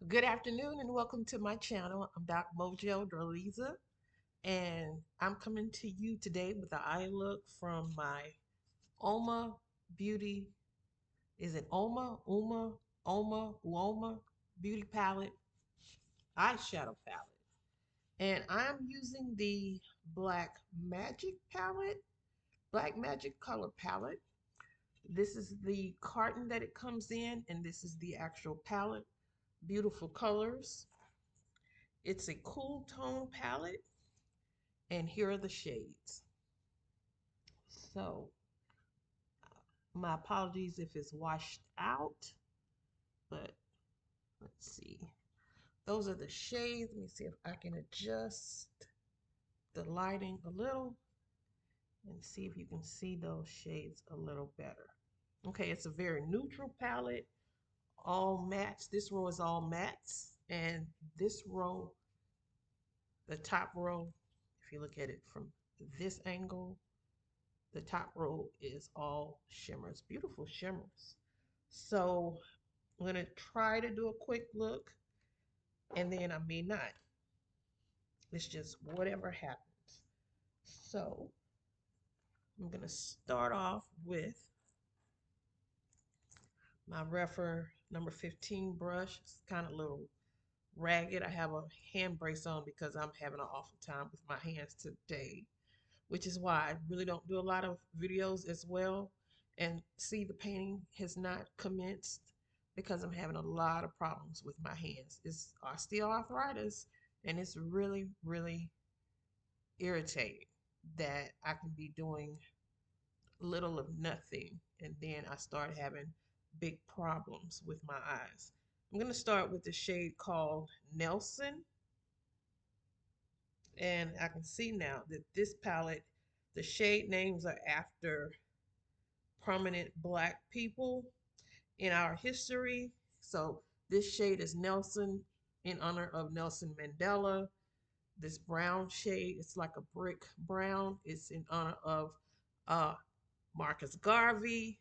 Good afternoon and welcome to my channel. I'm Doc Mojo Dorliza and I'm coming to you today with the eye look from my Oma Beauty. Is it Uoma Beauty Palette, eyeshadow palette. And I'm using the Black Magic color palette. This is the carton that it comes in and this is the actual palette. Beautiful colors. It's a cool tone palette, and here are the shades. So, my apologies if it's washed out, but let's see. Those are the shades. Let me see if I can adjust the lighting a little and see if you can see those shades a little better. Okay, it's a very neutral palette, all mattes. This row is all mattes, and this row, the top row, if you look at it from this angle, the top row is all shimmers, beautiful shimmers. So I'm going to try to do a quick look and then I may not. It's just whatever happens. So I'm going to start off with my Refer number 15 brush. It's kind of a little ragged. I have a hand brace on because I'm having an awful time with my hands today, which is why I really don't do a lot of videos as well. And see, the painting has not commenced because I'm having a lot of problems with my hands. It's osteoarthritis, and it's really, really irritating that I can be doing little of nothing, and then I start having big problems with my eyes. I'm going to start with the shade called Nelson, and I can see now that this palette, the shade names are after prominent Black people in our history. So this shade is Nelson in honor of Nelson Mandela. This brown shade, it's like a brick brown. It's in honor of uh, Marcus Garvey.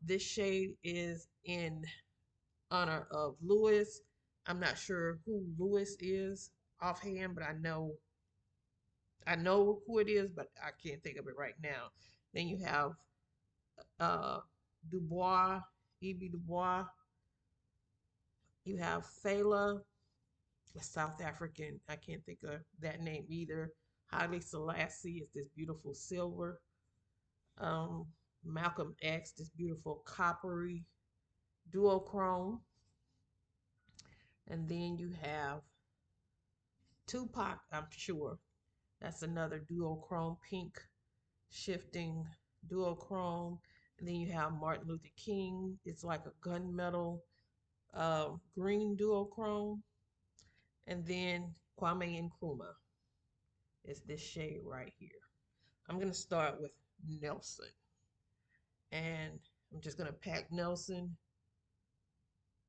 This shade is in honor of Lewis. I'm not sure who Lewis is offhand, but I know who it is, but I can't think of it right now. Then you have uh, Dubois, E.B. Dubois. You have Fela, a South African. I can't think of that name either. Haile Selassie is this beautiful silver. Um, Malcolm X, this beautiful coppery duochrome. And then you have Tupac, I'm sure. That's another duochrome, pink shifting duochrome. And then you have Martin Luther King. It's like a gunmetal green duochrome. And then Kwame Nkrumah is this shade right here. I'm going to start with Nelson. And I'm just going to pack Nelson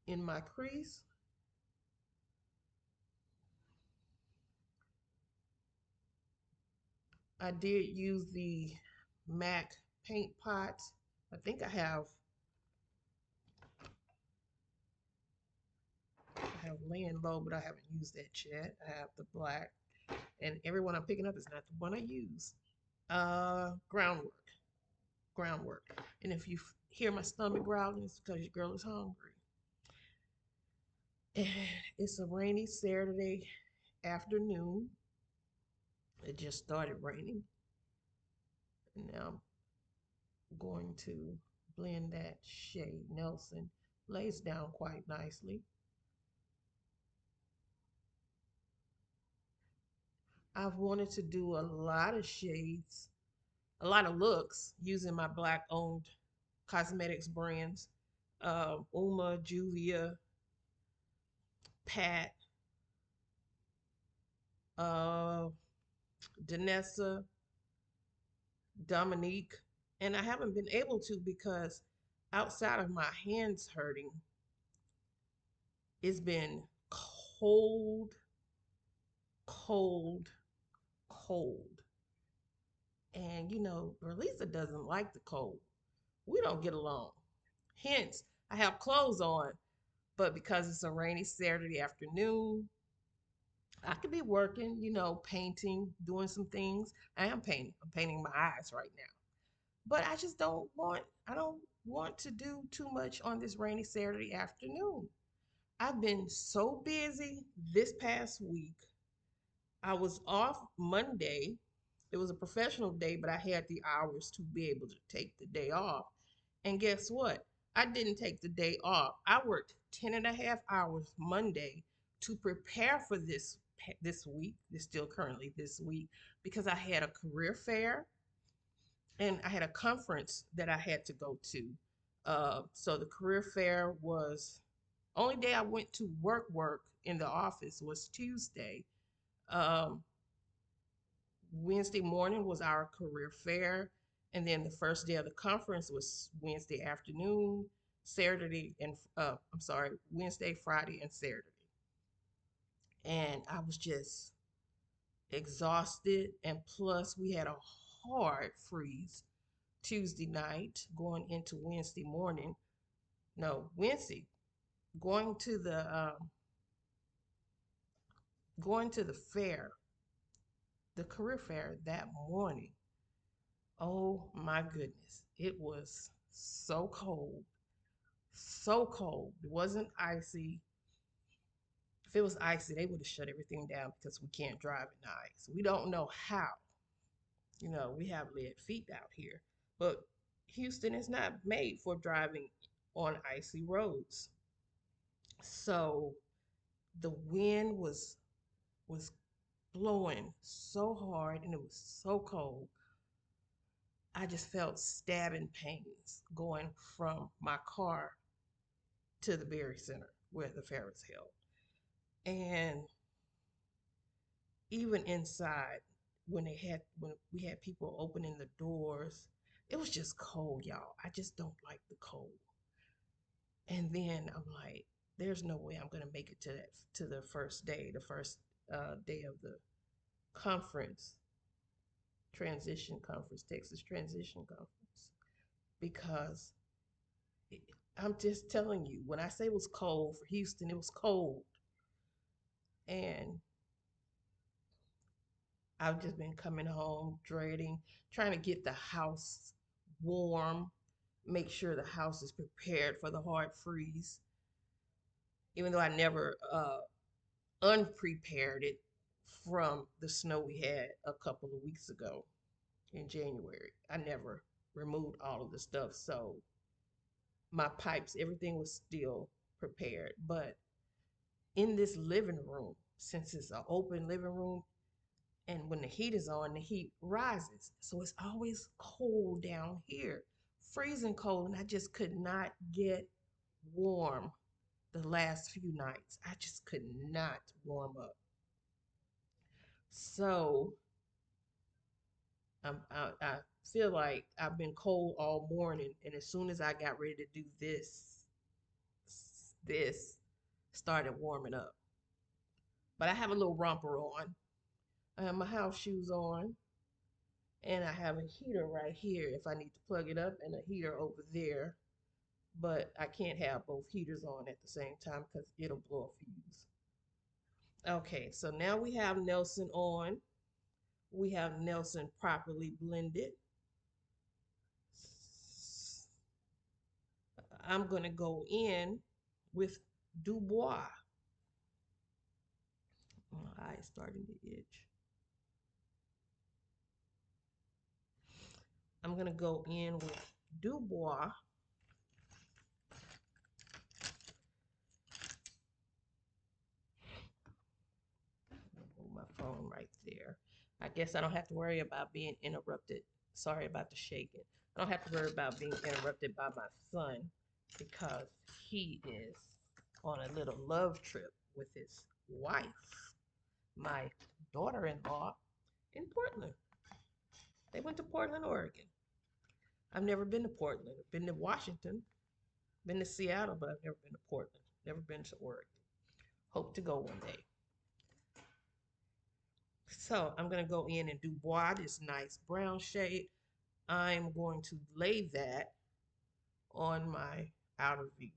in my crease. I did use the MAC paint pot. I think I have laying low, but I haven't used that yet. I have the black, and everyone I'm picking up is not the one I use. Groundwork, groundwork. And if you hear my stomach growling, it's because your girl is hungry. And it's a rainy Saturday afternoon. It just started raining. And now I'm going to blend that shade. Nelson lays down quite nicely. I've wanted to do a lot of shades, a lot of looks using my Black owned cosmetics brands. Uma, Juvia, Pat, uh, Danessa, Dominique, and I haven't been able to because outside of my hands hurting, it's been cold, cold, cold. And Lisa doesn't like the cold. We don't get along. Hence, I have clothes on, But because it's a rainy Saturday afternoon, I could be working, painting, doing some things. I am painting. I'm painting my eyes right now. But I don't want to do too much on this rainy Saturday afternoon. I've been so busy this past week. I was off Monday. It was a professional day, but I had the hours to be able to take the day off. And guess what? I didn't take the day off. I worked 10 and a half hours Monday to prepare for this week, this still currently this week, because I had a career fair and I had a conference that I had to go to. So the career fair was only day I went to work in the office was Tuesday. Um, Wednesday morning was our career fair, and then the first day of the conference was Wednesday afternoon, Saturday and I'm sorry, Wednesday, Friday, and Saturday. And I was just exhausted, and plus we had a hard freeze Tuesday night going into Wednesday morning. No, Wednesday going to the fair, the career fair that morning. Oh my goodness, it was so cold, so cold. It wasn't icy. If it was icy, they would have shut everything down because we can't drive in the ice. We don't know how. We have lead feet out here, but Houston is not made for driving on icy roads. So the wind was blowing so hard and it was so cold. I just felt stabbing pains going from my car to the Berry Center where the fair was held. And even inside, when we had people opening the doors, it was just cold, y'all. I just don't like the cold. And then I'm like, there's no way I'm gonna make it to the first day, day of the conference, Texas Transition Conference, because I'm just telling you, when I say it was cold for Houston, it was cold. And I've just been coming home dreading, trying to get the house warm, make sure the house is prepared for the hard freeze, even though I never unprepared it from the snow we had a couple of weeks ago in January. I never removed all of the stuff. So my pipes, everything was still prepared. But in this living room, since it's an open living room, and when the heat is on, the heat rises. So it's always cold down here, freezing cold. And I just could not get warm the last few nights. I just could not warm up. So I feel like I've been cold all morning. And as soon as I got ready to do this started warming up. But I have a little romper on. I have my house shoes on. And I have a heater right here if I need to plug it up, and a heater over there. But I can't have both heaters on at the same time because it'll blow a fuse. Okay, so now we have Nelson on. We have Nelson properly blended. I'm going to go in with Dubois. My eye is starting to itch. I'm going to go in with Dubois. Hold my phone right there. I guess I don't have to worry about being interrupted. Sorry about the shaking. I don't have to worry about being interrupted by my son because he is on a little love trip with his wife, my daughter-in-law, in Portland. They went to Portland, Oregon. I've never been to Portland. I've been to Washington, been to Seattle, but I've never been to Portland. Never been to Oregon. Hope to go one day. So I'm going to go in and do Bois, this nice brown shade. I'm going to lay that on my outer V.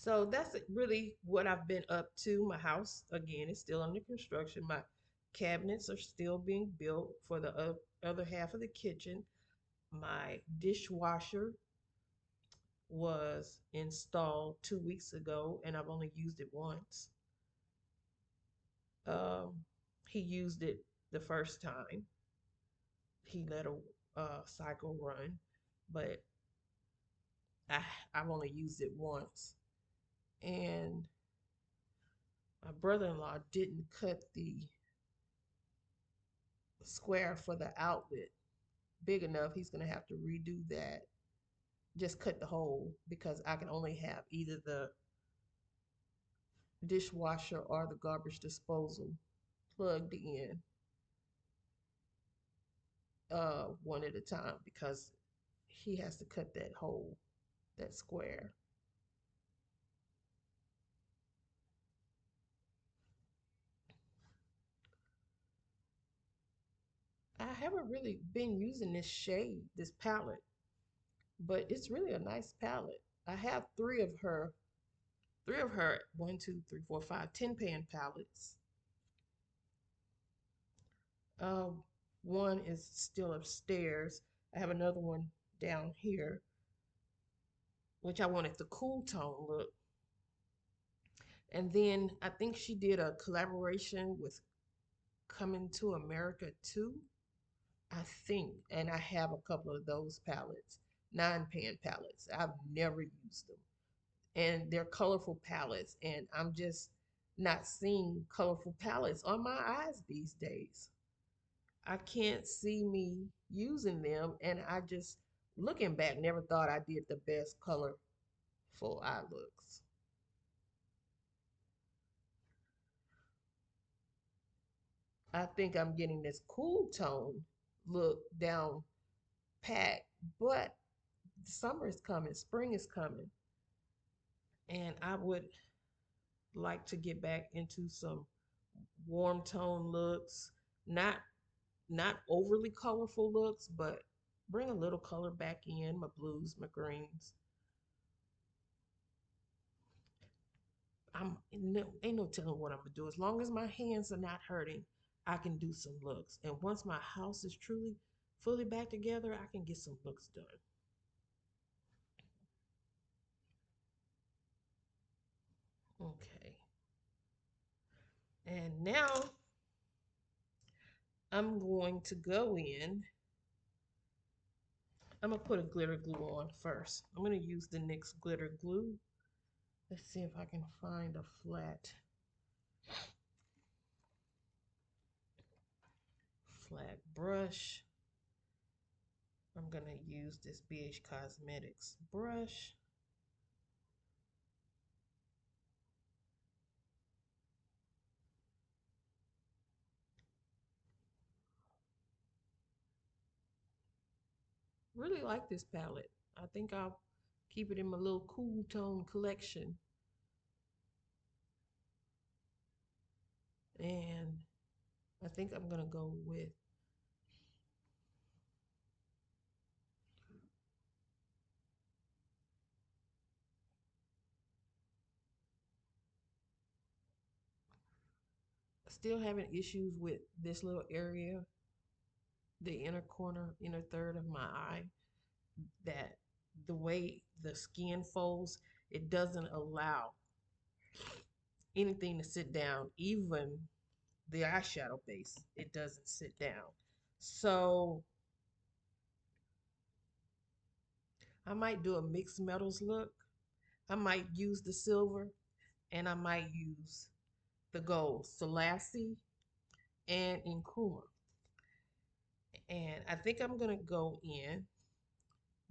So that's really what I've been up to. My house, again, is still under construction. My cabinets are still being built for the other half of the kitchen. My dishwasher was installed 2 weeks ago, and I've only used it once. Um, he used it the first time. He let a cycle run, but I, I've only used it once. And my brother-in-law didn't cut the square for the outlet big enough. He's going to have to redo that. Just cut the hole because I can only have either the dishwasher or the garbage disposal plugged in one at a time because he has to cut that hole, that square. I haven't really been using this shade, this palette, but it's really a nice palette. I have three of her, 10 pan palettes. Um, one is still upstairs. I have another one down here, which I wanted the cool tone look. And then I think she did a collaboration with Coming to America too. I think, and I have a couple of those palettes, 9 pan palettes. I've never used them, and they're colorful palettes, and I'm just not seeing colorful palettes on my eyes these days. I can't see me using them, and I just, looking back, never thought I did the best colorful eye looks. I think I'm getting this cool tone look down pat, but summer is coming, spring is coming, and I would like to get back into some warm tone looks, not not overly colorful looks, but bring a little color back in, my blues, my greens. Ain't no telling what I'm gonna do. As long as my hands are not hurting, I can do some looks. And once my house is truly fully back together, I can get some looks done. Okay. And now I'm going to go in. I'm gonna put a glitter glue on first. I'm gonna use the NYX glitter glue. Let's see if I can find a flat brush. I'm gonna use this BH Cosmetics brush. Really like this palette. I think I'll keep it in my little cool tone collection. And I think I'm gonna go with still having issues with this little area, the inner corner, inner third of my eye, that the way the skin folds, it doesn't allow anything to sit down, even the eyeshadow base, it doesn't sit down. So I might do a mixed metals look. I might use the silver and I might use the gold, Selassie and Nkrumah. And I think I'm gonna go in.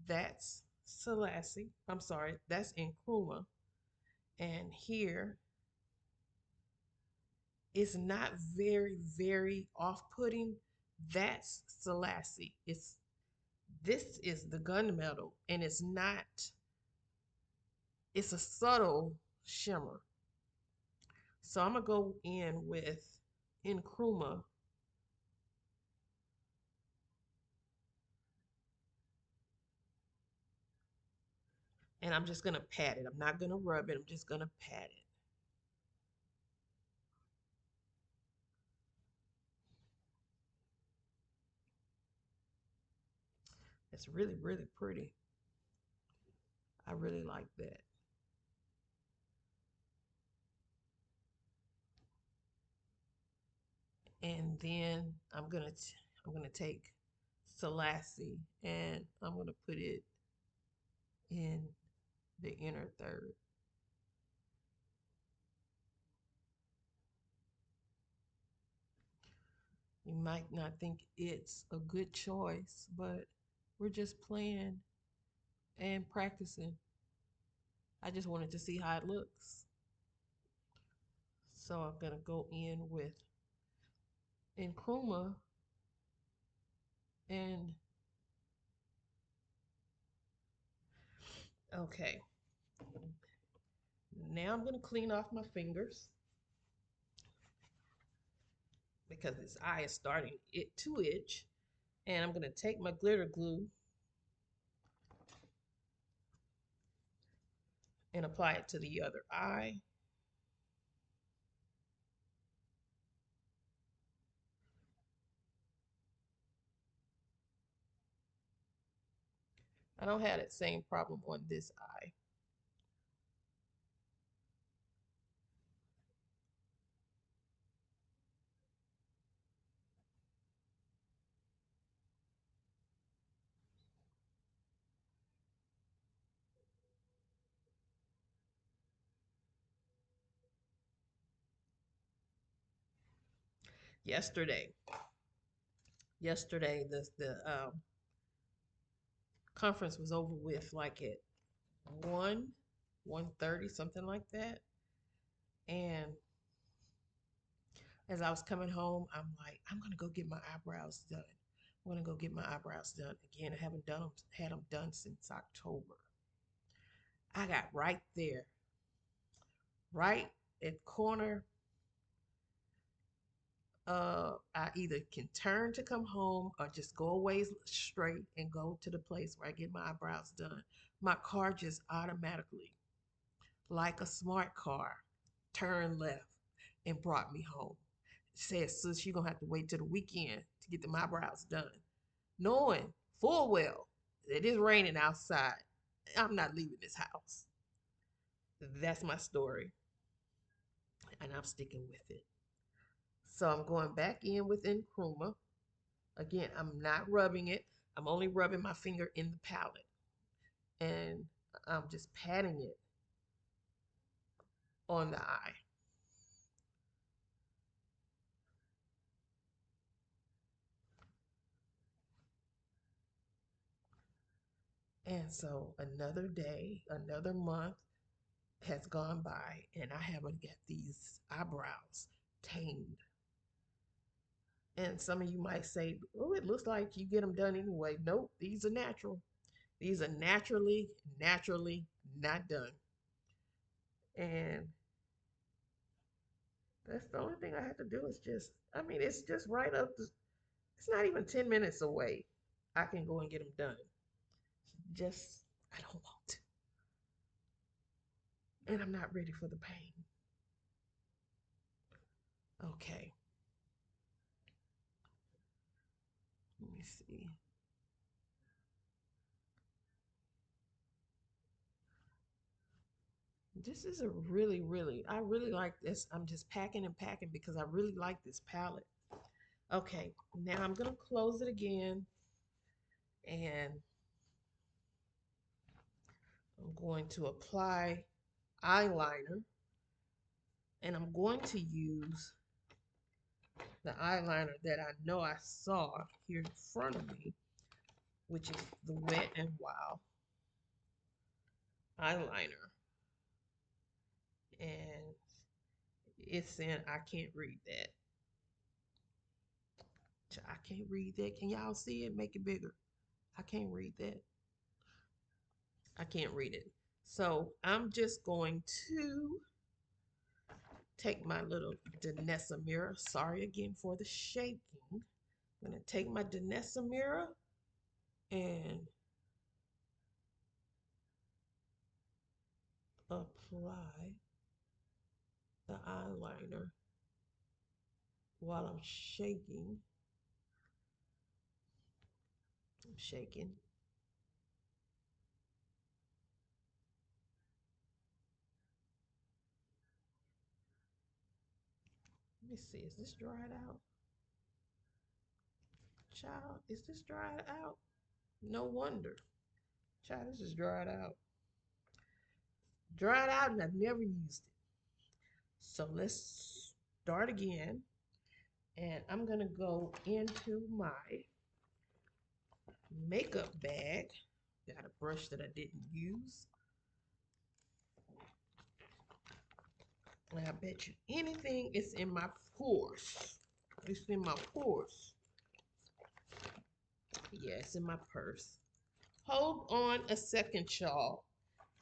That's Selassie. I'm sorry, that's Nkrumah. And here it's not very off-putting. That's Selassie. It's this is the gunmetal, and it's not. It's a subtle shimmer. So I'm gonna go in with Nkrumah. And I'm just going to pat it. I'm not going to rub it. I'm just going to pat it. It's really, really pretty. I really like that. And then I'm gonna take Selassie and I'm gonna put it in the inner third. You might not think it's a good choice, but we're just playing and practicing. I just wanted to see how it looks. So I'm gonna go in with Nkrumah and okay. Now I'm gonna clean off my fingers because this eye is starting it to itch. And I'm gonna take my glitter glue and apply it to the other eye. I don't have that same problem on this eye. Yesterday, yesterday the conference was over with like at 1, 1:30, something like that. And as I was coming home, I'm like, I'm gonna go get my eyebrows done. I'm gonna go get my eyebrows done again. I haven't had them done since October. I got right there, right at corner. I either can turn to come home or just go away straight and go to the place where I get my eyebrows done. My car just automatically, like a smart car, turned left and brought me home. It said, sis, you're gonna have to wait till the weekend to get the eyebrows done. Knowing full well it is raining outside. I'm not leaving this house. That's my story. And I'm sticking with it. So I'm going back in with Nkrumah. Again, I'm not rubbing it. I'm only rubbing my finger in the palette. And I'm just patting it on the eye. And so another day, another month has gone by, and I haven't got these eyebrows tamed. And some of you might say, oh, it looks like you get them done anyway. Nope, these are natural. These are naturally not done. And that's the only thing I have to do is just, I mean, it's just right up, it's not even 10 minutes away. I can go and get them done. Just, I don't want to. And I'm not ready for the pain. Okay, let me see. This is a I really like this. I'm just packing and packing because I really like this palette. Okay, now I'm gonna close it again and I'm going to apply eyeliner and I'm going to use the eyeliner that I know I saw here in front of me, which is the Wet and Wild eyeliner. And it's saying I can't read that. I can't read that. Can y'all see it? Make it bigger. I can't read that. I can't read it. So I'm just going to take my little Danessa mirror. Sorry again for the shaking. I'm going to take my Danessa mirror and apply the eyeliner while I'm shaking. I'm shaking. Let me see, is this dried out? Child, is this dried out? No wonder. Child, this is dried out. Dried out and I've never used it. So let's start again. And I'm gonna go into my makeup bag. Got a brush that I didn't use. And I bet you anything it's in my purse. It's in my purse. Yeah, it's in my purse. Hold on a second, y'all.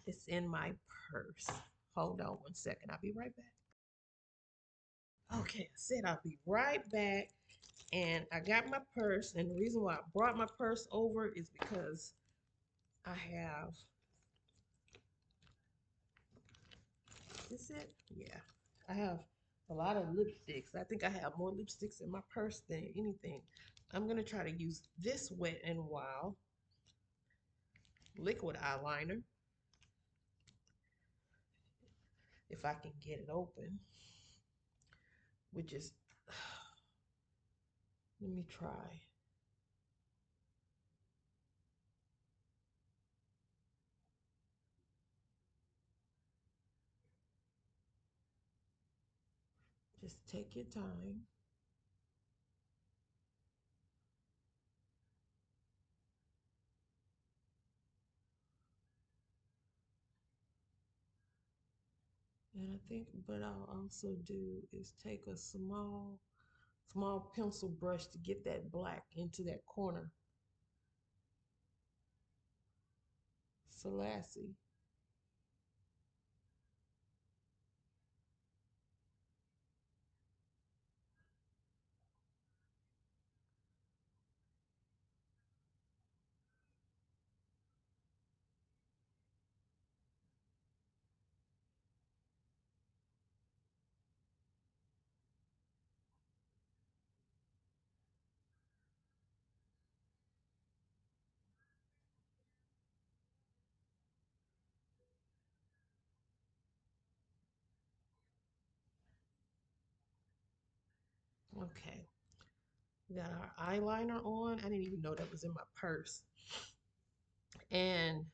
It's in my purse. Hold on 1 second. I'll be right back. Okay, I said I'll be right back. And I got my purse. And the reason why I brought my purse over is because I have, is it? Yeah. I have a lot of lipsticks. I think I have more lipsticks in my purse than anything. I'm going to try to use this Wet n Wild liquid eyeliner if I can get it open, which is, let me try. Just take your time. And I think what I'll also do is take a small pencil brush to get that black into that corner. Selassie. Okay. We got our eyeliner on. I didn't even know that was in my purse. And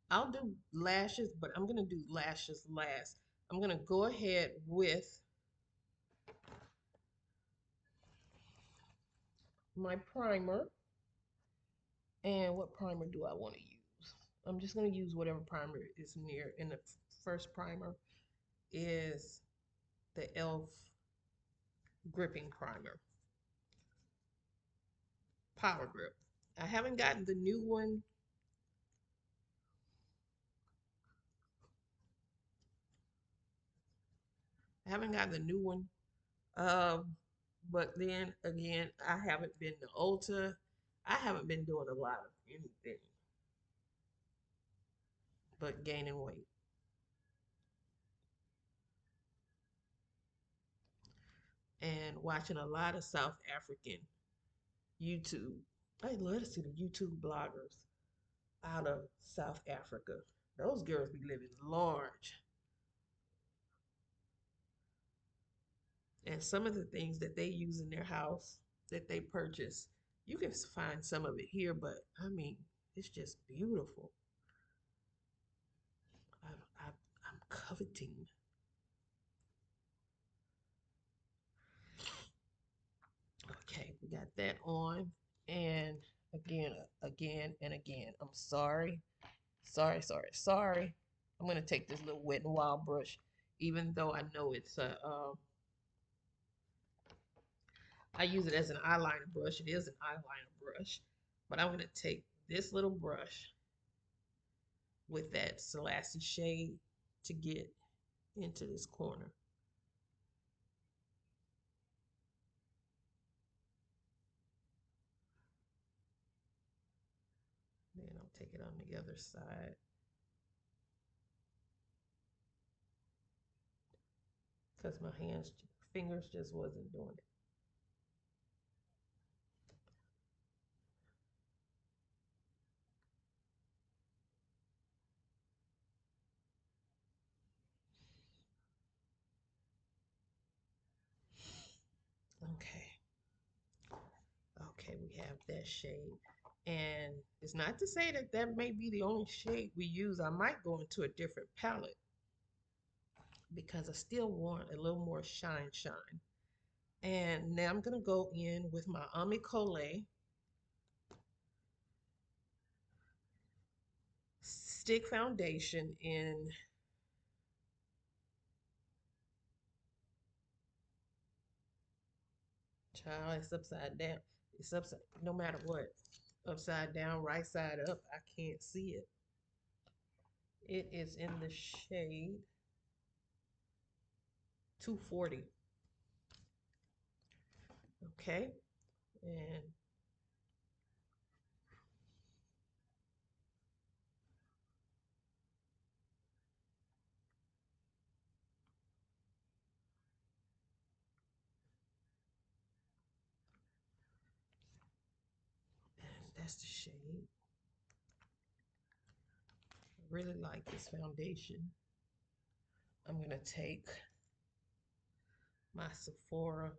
I'll do lashes, but I'm going to do lashes last. I'm going to go ahead with my primer. And what primer do I want to use? I'm just going to use whatever primer is near. And the first primer is the e.l.f. gripping primer, Power Grip. I haven't gotten the new one. I haven't gotten the new one. But then again, I haven't been to Ulta. I haven't been doing a lot of anything but gaining weight and watching a lot of South African YouTube. I love to see the YouTube bloggers out of South Africa. Those girls be living large. And some of the things that they use in their house that they purchase, you can find some of it here, but I mean, it's just beautiful. I, I, I'm coveting. Okay, we got that on. And again, and again. I'm sorry. Sorry. I'm gonna take this little Wet n Wild brush, even though I know it's a I use it as an eyeliner brush. It is an eyeliner brush, but I'm gonna take this little brush with that Selassie shade to get into this corner. Then I'll take it on the other side. because my fingers just wasn't doing it. Okay. Okay, we have that shade. And it's not to say that that may be the only shade we use. I might go into a different palette because I still want a little more shine. And now I'm going to go in with my Amicole stick foundation in, child, it's upside down. It's upside, no matter what. Upside down, right side up. I can't see it. It is in the shade 240. Okay. And that's the shade. I really like this foundation. I'm going to take my Sephora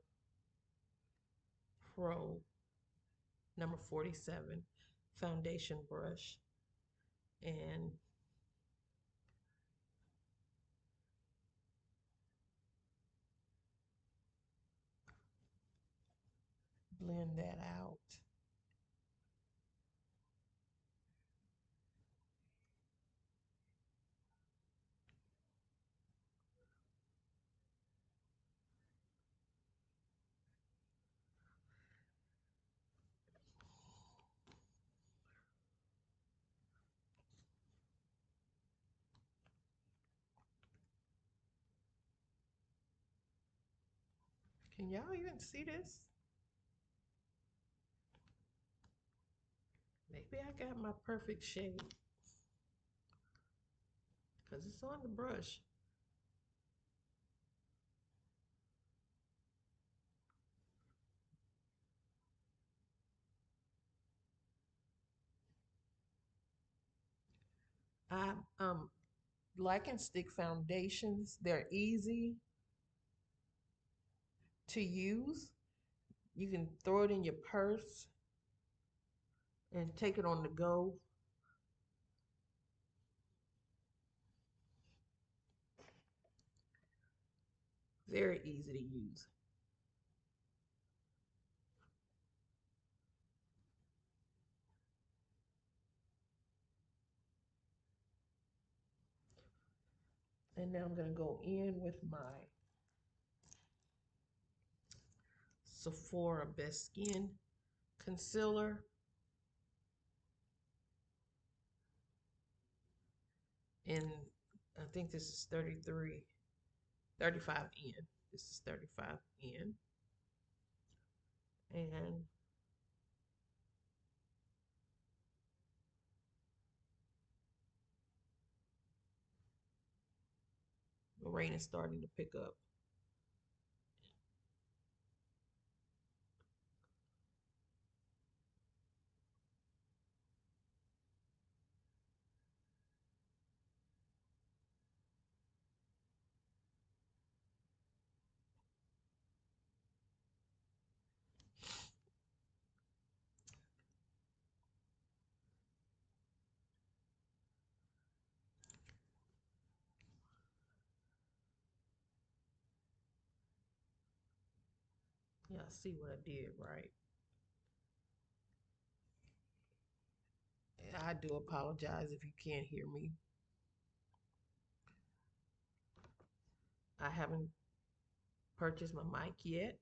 Pro number 47 foundation brush and blend that out. Can y'all even see this? Maybe I got my perfect shade because it's on the brush. I'm liking stick foundations. They're easy to use. You can throw it in your purse and take it on the go. Very easy to use. And now I'm going to go in with my Sephora Best Skin concealer. And I think this is 33, 35 in. This is 35 in. And the rain is starting to pick up. Yeah, I see what I did, right? I do apologize if you can't hear me. I haven't purchased my mic yet.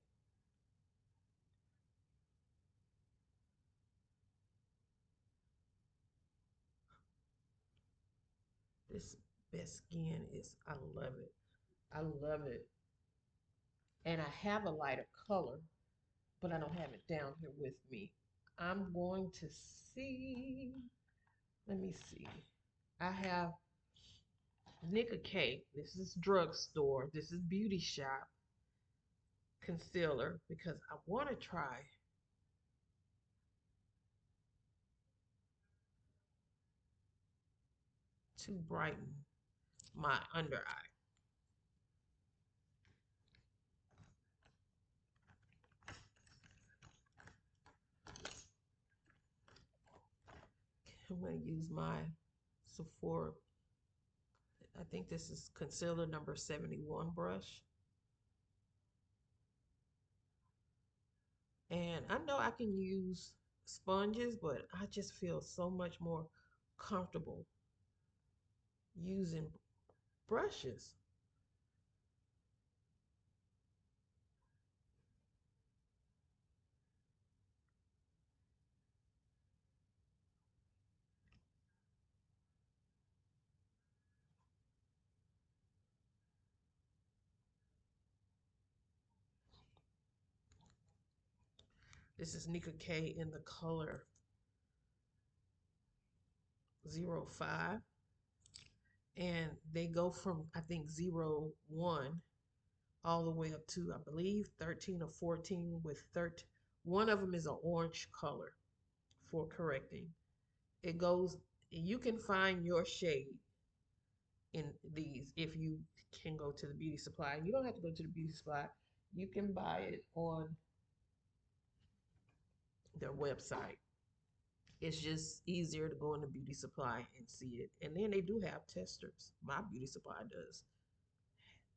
This Best Skin is, I love it. I love it. And I have a lighter color, but I don't have it down here with me. I'm going to see. Let me see. I have Nika K. This is drugstore. This is beauty shop concealer because I want to try to brighten my under eye. I'm going to use my Sephora. I think this is concealer number 71 brush. And I know I can use sponges, but I just feel so much more comfortable using brushes. This is Nika K in the color 05. And they go from, I think, 01 all the way up to, I believe, 13 or 14 with 13. One of them is an orange color for correcting. It goes, you can find your shade in these if you can go to the beauty supply. You don't have to go to the beauty supply. You can buy it on their website. It's just easier to go in the beauty supply and see it. And then they do have testers. My beauty supply does.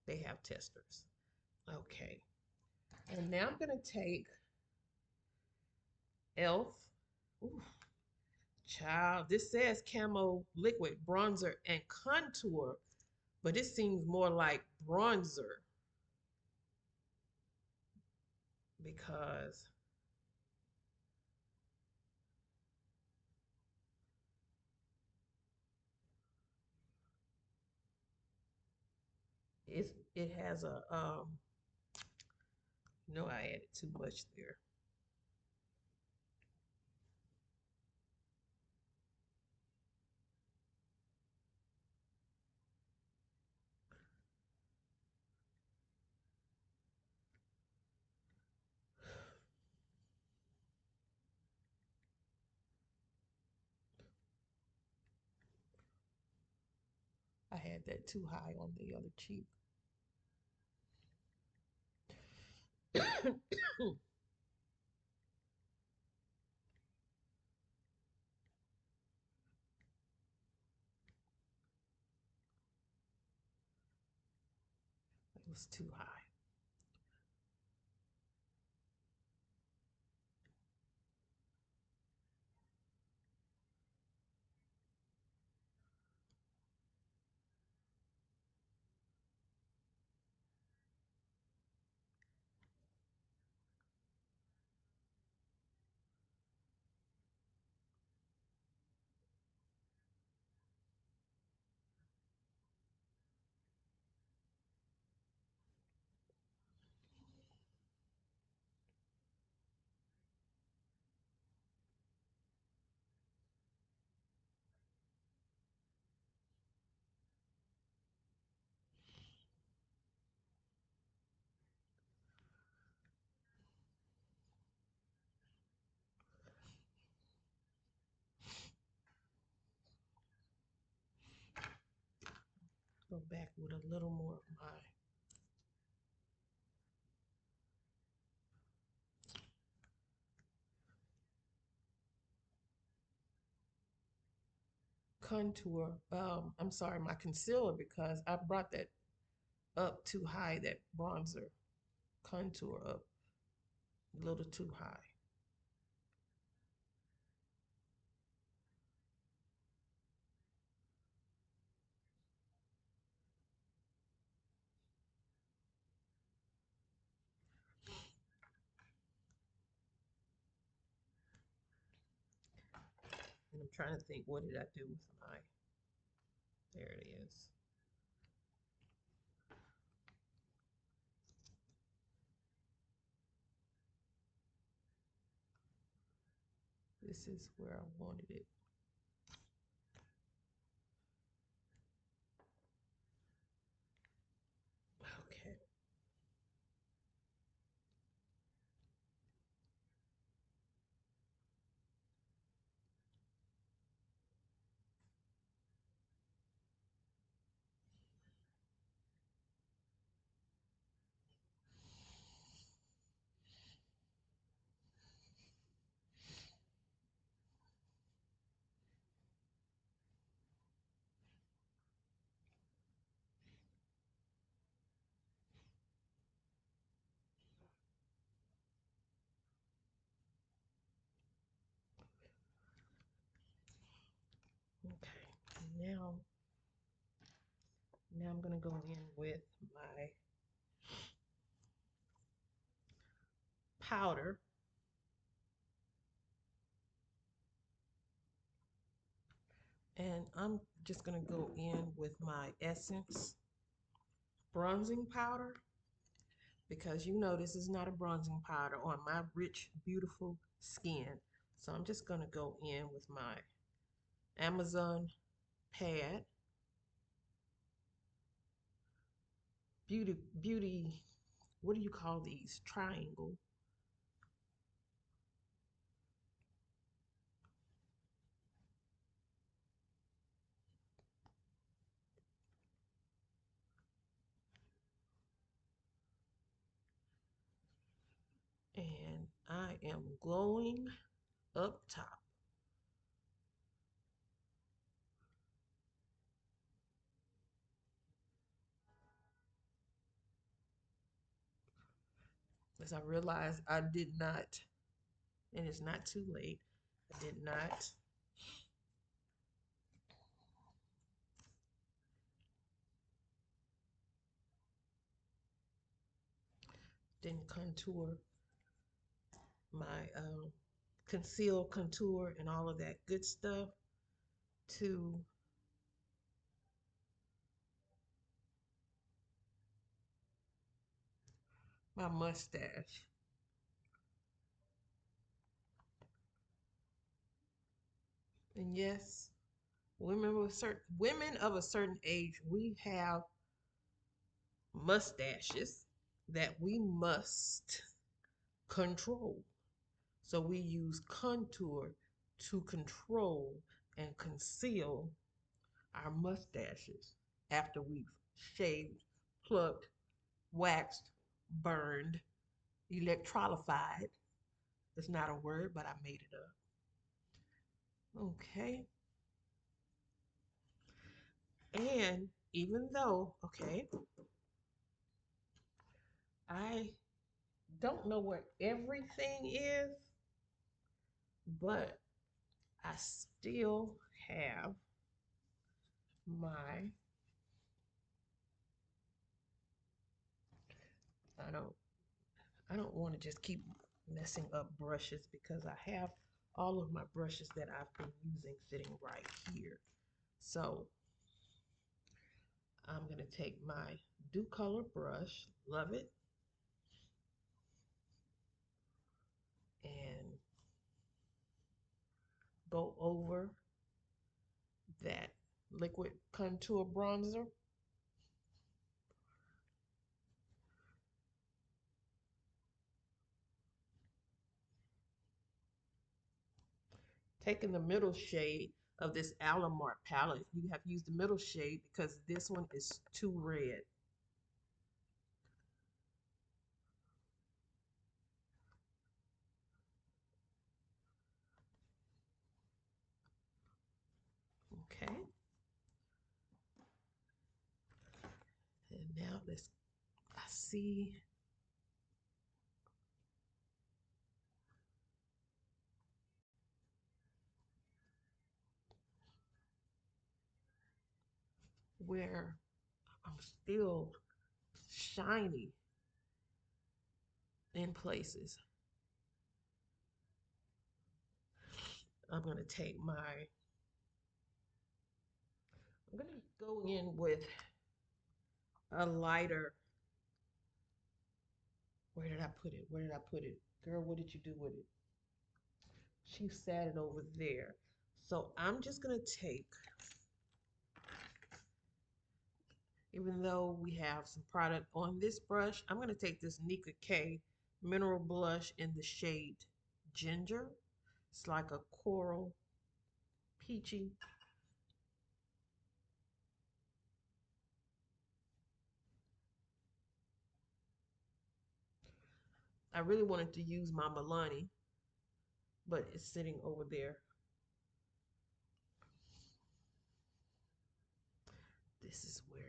They have testers. Okay. And now I'm going to take Elf. Ooh, child, this says camo liquid bronzer and contour, but it seems more like bronzer because it has a no, I added too much there. I had that too high on the other cheek. It was too high. Go back with a little more of my contour. I'm sorry, my concealer because I brought that up too high, that bronzer contour up a little too high. And I'm trying to think, what did I do with my, there it is. This is where I wanted it. Okay. Okay. Now, now I'm gonna go in with my powder, and I'm just gonna go in with my Essence bronzing powder because you know this is not a bronzing powder on my rich, beautiful skin. So I'm just gonna go in with my Amazon pad, beauty, what do you call these? Triangle. And I am glowing up top. As I realized I did not, and it's not too late, I did not didn't contour my conceal, contour, and all of that good stuff to my mustache. And yes, women of a certain age, we have mustaches that we must control. So we use contour to control and conceal our mustaches after we've shaved, plucked, waxed, burned, electrolified. It's not a word, but I made it up. Okay. And even though, okay, I don't know where everything is, but I still have my, I don't I don't want to just keep messing up brushes because I have all of my brushes that I've been using sitting right here. So I'm going to take my Do Color brush, love it, and go over that liquid contour bronzer. Taking the middle shade of this Alamart palette, you have to use the middle shade because this one is too red. Okay, and now I see where I'm still shiny in places. I'm going to take I'm going to go in with a lighter. Where did I put it? Where did I put it? Girl, what did you do with it? She sat it over there. So I'm just going to take, Even though we have some product on this brush, I'm going to take this Nika K mineral blush in the shade Ginger. It's like a coral peachy. I really wanted to use my Milani, but it's sitting over there. This is where.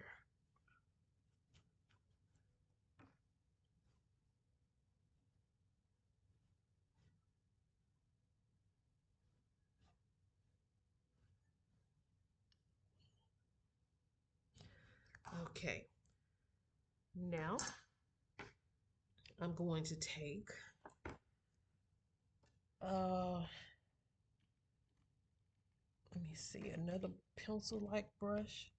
Okay, now I'm going to take let me see, another pencil-like brush.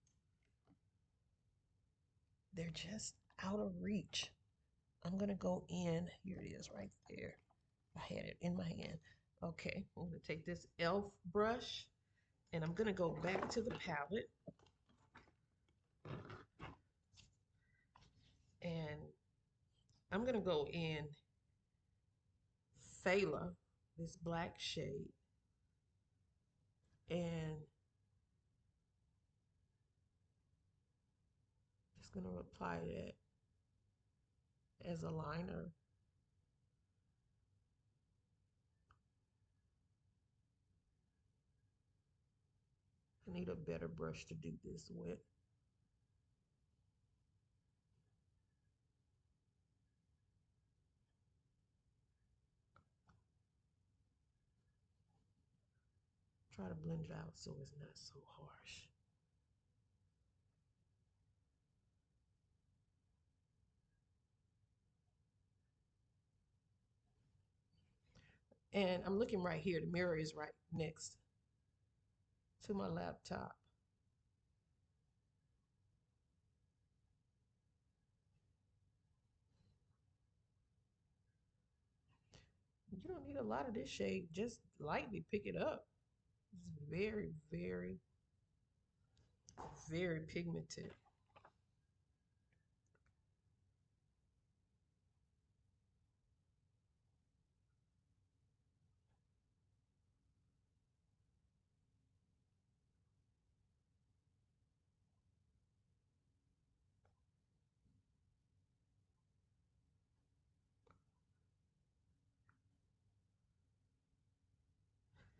They're just out of reach. I'm gonna go in, here it is right there. I had it in my hand. Okay, I'm gonna take this e.l.f. brush and I'm gonna go back to the palette and I'm gonna go in Phala, this black shade, and just gonna apply that as a liner. I need a better brush to do this with. Try to blend it out so it's not so harsh. And I'm looking right here. The mirror is right next to my laptop. You don't need a lot of this shade. Just lightly pick it up. It's very, very, very pigmented.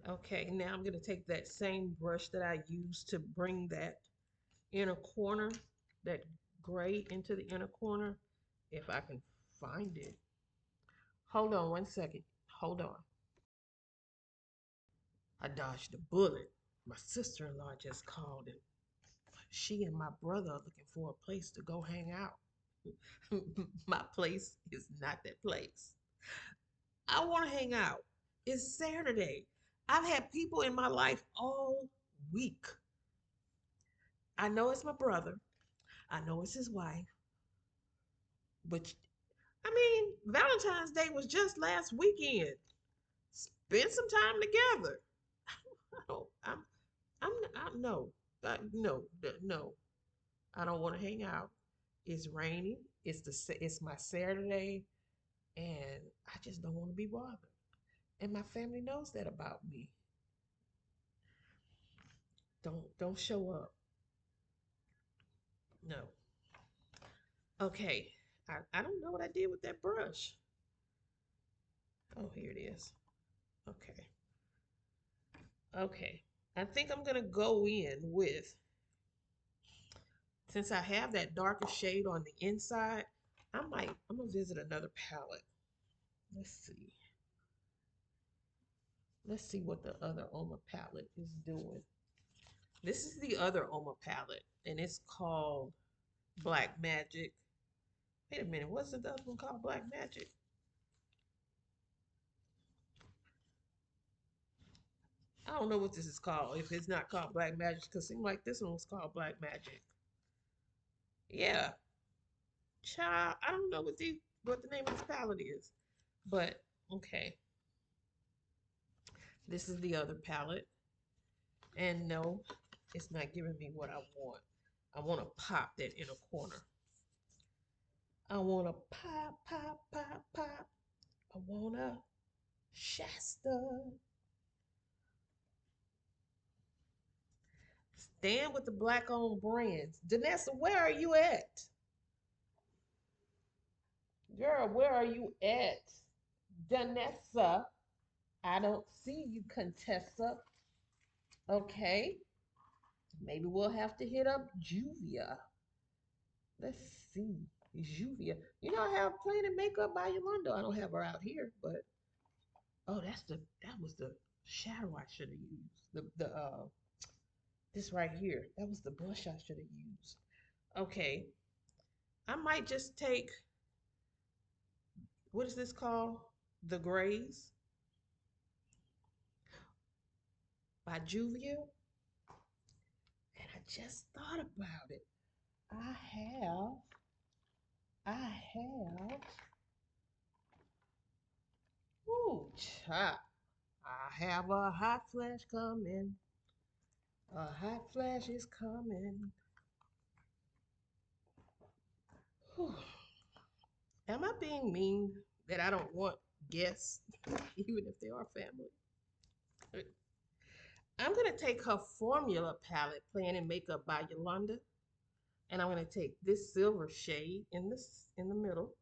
Okay, now I'm going to take that same brush that I used to bring that inner corner, that gray into the inner corner, if I can find it. Hold on one second. Hold on. I dodged a bullet. My sister-in-law just called and she and my brother are looking for a place to go hang out. My place is not that place. I want to hang out. It's Saturday. I've had people in my life all week. I know it's my brother. I know it's his wife. But I mean, Valentine's Day was just last weekend. Spend some time together. I don't, I'm no, no. I don't want to hang out. It's raining. It's my Saturday, and I just don't want to be bothered. And my family knows that about me. Don't show up. No. Okay. I don't know what I did with that brush. Oh, here it is. Okay. Okay. I think I'm gonna go in with, since I have that darker shade on the inside, I'm gonna visit another palette. Let's see. Let's see what the other Oma palette is doing. This is the other Oma palette, and it's called Black Magic. Wait a minute, wasn't the other one called Black Magic? I don't know what this is called. If it's not called Black Magic, because it seemed like this one was called Black Magic. Yeah, child. I don't know what the name of this palette is, but okay. This is the other palette, and no, it's not giving me what I want. I want to pop that inner corner. I want to pop, pop, pop, pop. I want to Shasta. Stand with the black owned brands. Danessa, where are you at? Girl, where are you at? Danessa, I don't see you, Contessa. Okay, maybe we'll have to hit up Juvia. Let's see. Juvia. You know, I have Plain and Makeup by Yolanda. I don't have her out here, but oh, that was the shadow I should have used. The this right here. That was the blush I should have used. Okay. I might just take, what is this called? The Grays by Juvia. And I just thought about it. I have, ooh, child. I have a hot flash coming. A hot flash is coming. Whew. Am I being mean that I don't want guests, even if they are family? I'm gonna take her formula palette, Plan and Makeup by Yolanda, and I'm gonna take this silver shade in the middle,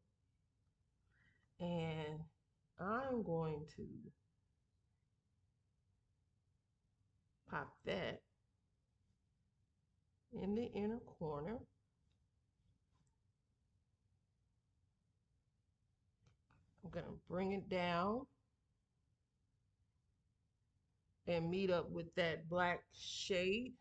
and I'm going to pop that in the inner corner. I'm gonna bring it down and meet up with that black shade.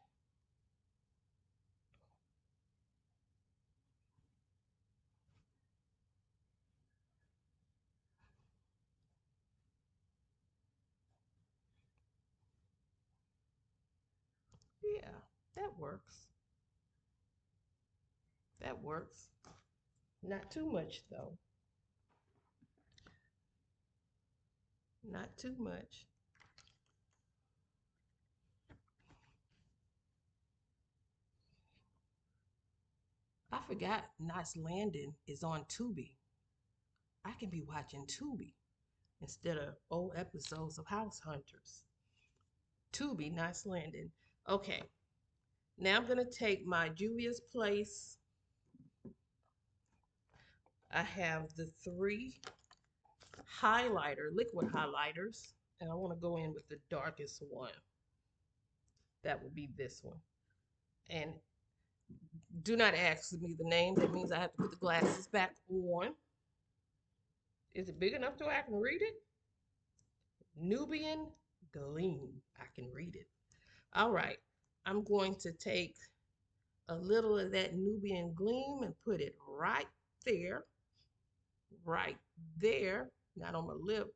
Yeah, that works. That works. Not too much though. Not too much. I forgot Knots Landing is on Tubi. I can be watching Tubi instead of old episodes of House Hunters. Tubi, Knots Landing. Okay, now I'm gonna take my Juvia's Place. I have the three liquid highlighters, and I want to go in with the darkest one. That would be this one. And do not ask me the name. That means I have to put the glasses back on. Is it big enough to where I can read it? Nubian Gleam. I can read it. All right. I'm going to take a little of that Nubian Gleam and put it right there. Right there. Not on my lip.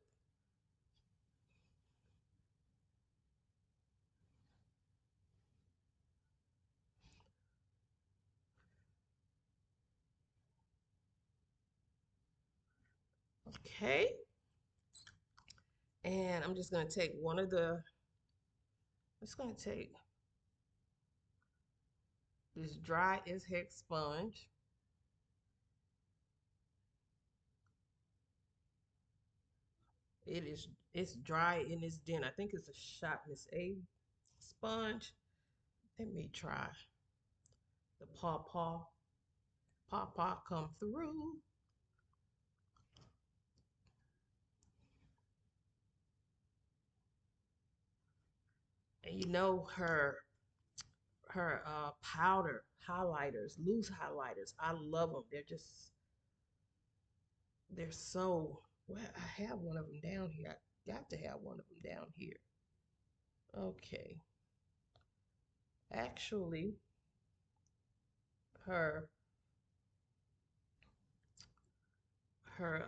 Okay. And I'm just going to take one of the, I'm just going to take this dry as heck sponge. It's dry and it's dense. I think it's a shot Miss A sponge. Let me try the paw paw. Paw paw come through. And you know her powder highlighters, loose highlighters. I love them. They're so well. I have one of them down here. I got to have one of them down here. Okay. Actually, her her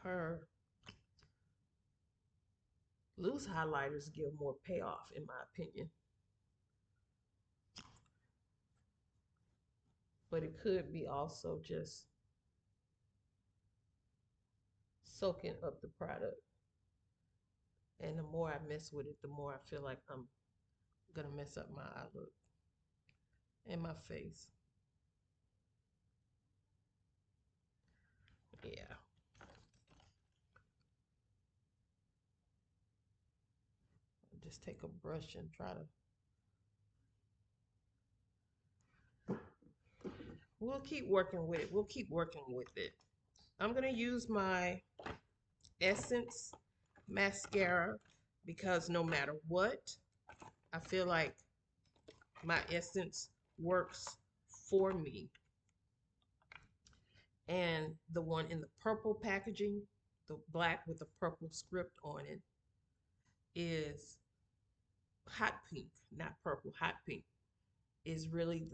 her loose highlighters give more payoff, in my opinion. But it could be also just soaking up the product. And the more I mess with it, the more I feel like I'm gonna mess up my eye look and my face. Yeah. Just take a brush and try to. We'll keep working with it. We'll keep working with it. I'm gonna use my Essence mascara because no matter what, I feel like my Essence works for me. And the one in the purple packaging, the black with the purple script on it, is hot pink, not purple, hot pink is really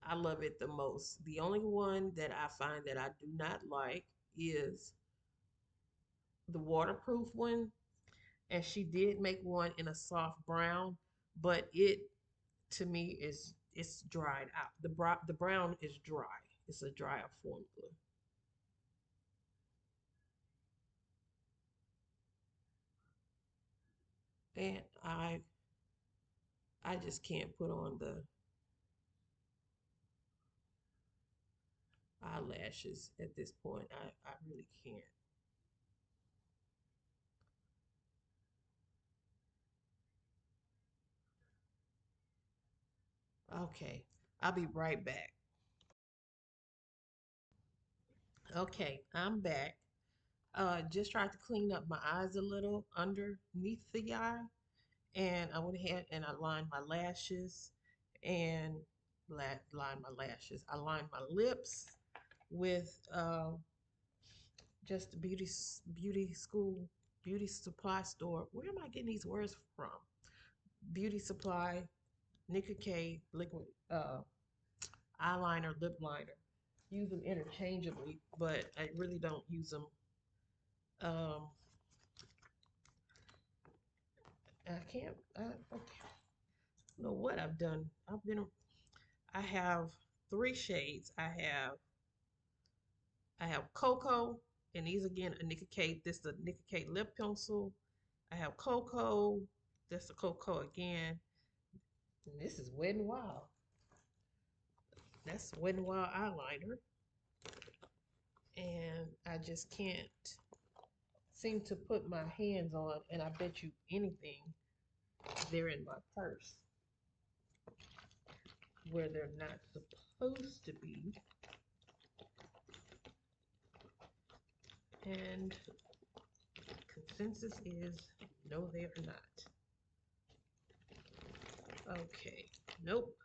I love it the most. The only one that I find that I do not like is the waterproof one. And she did make one in a soft brown, but it to me is it's dried out. The brown is dry. It's a drier formula. And I just can't put on the eyelashes at this point. I really can't. Okay, I'll be right back. Okay, I'm back. Just tried to clean up my eyes a little underneath the eye, and I went ahead and I lined my lashes and lined my lashes. I lined my lips with just the beauty school beauty supply store. Where am I getting these words from? Beauty supply, Nicka K liquid eyeliner, lip liner. Use them interchangeably, but I really don't use them. Um, I can't. Okay. I don't know what I've done. I have three shades. I have cocoa, and these again a Nicka K. This is a Nicka K lip pencil. I have cocoa. This is cocoa again. And this is Wet n Wild. That's Wet n Wild eyeliner. And I just can't seem to put my hands on, and I bet you anything they're in my purse where they're not supposed to be. And consensus is no, they're not. Okay, nope,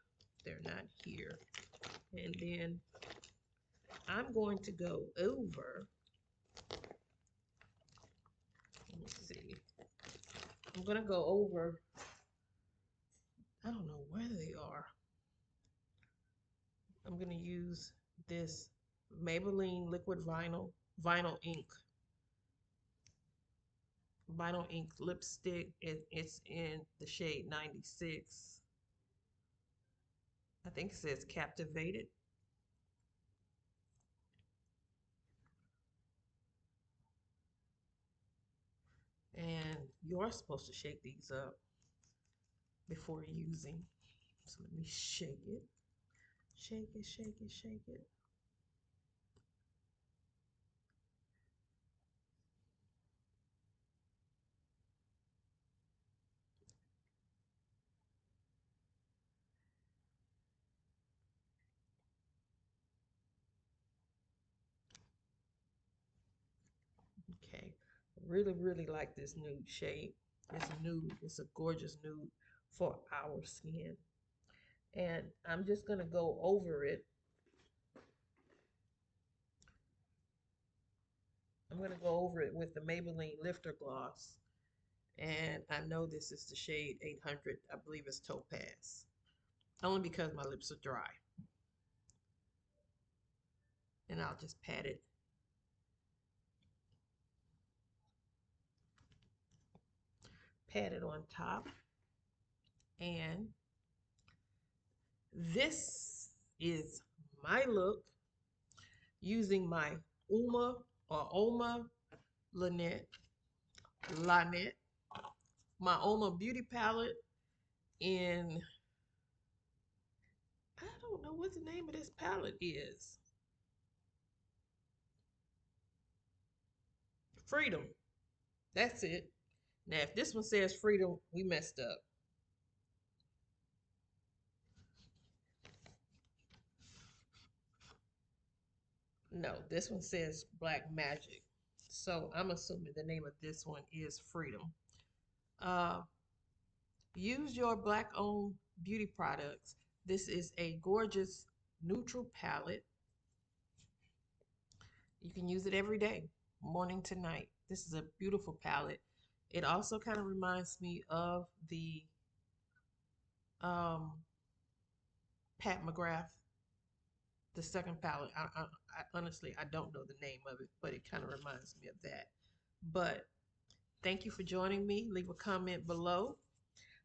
they're not here. And then I'm going to go over, let's see, I'm going to go over, I don't know where they are. I'm going to use this Maybelline liquid vinyl ink lipstick. It's in the shade 96. I think it says Captivated. And you're supposed to shake these up before using. So let me shake it. Shake it, shake it, shake it. Okay. Really, really like this nude shade. It's nude. It's a gorgeous nude for our skin. And I'm just going to go over it. I'm going to go over it with the Maybelline Lifter Gloss. And I know this is the shade 800. I believe it's Topaz. Only because my lips are dry. And I'll just pat it on top. And this is my look using my Uoma or Oma Lynette, Lynette, my Uoma beauty palette in, I don't know what the name of this palette is. Freedom. That's it. Now, if this one says Freedom, we messed up. No, this one says Black Magic. So I'm assuming the name of this one is Freedom. Uh, use your Black owned beauty products. This is a gorgeous neutral palette. You can use it every day, morning to night. This is a beautiful palette. It also kind of reminds me of the um, Pat McGrath, the second palette. I honestly I don't know the name of it, but it kind of reminds me of that. But thank you for joining me. Leave a comment below.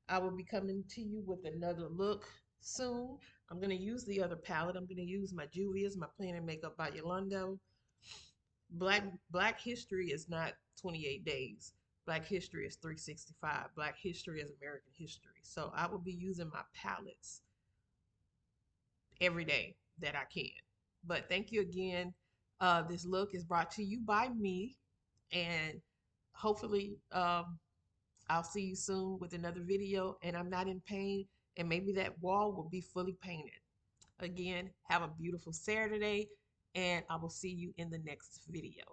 I will be coming to you with another look soon. I'm going to use the other palette. I'm going to use my Juvia's, my Plan and Makeup by Yolando. Black history is not 28 days. Black history is 365. Black history is American history. So I will be using my palettes every day that I can. But thank you again. This look is brought to you by me, and hopefully I'll see you soon with another video. And I'm not in pain, and maybe that wall will be fully painted. Again, have a beautiful Saturday, and I will see you in the next video.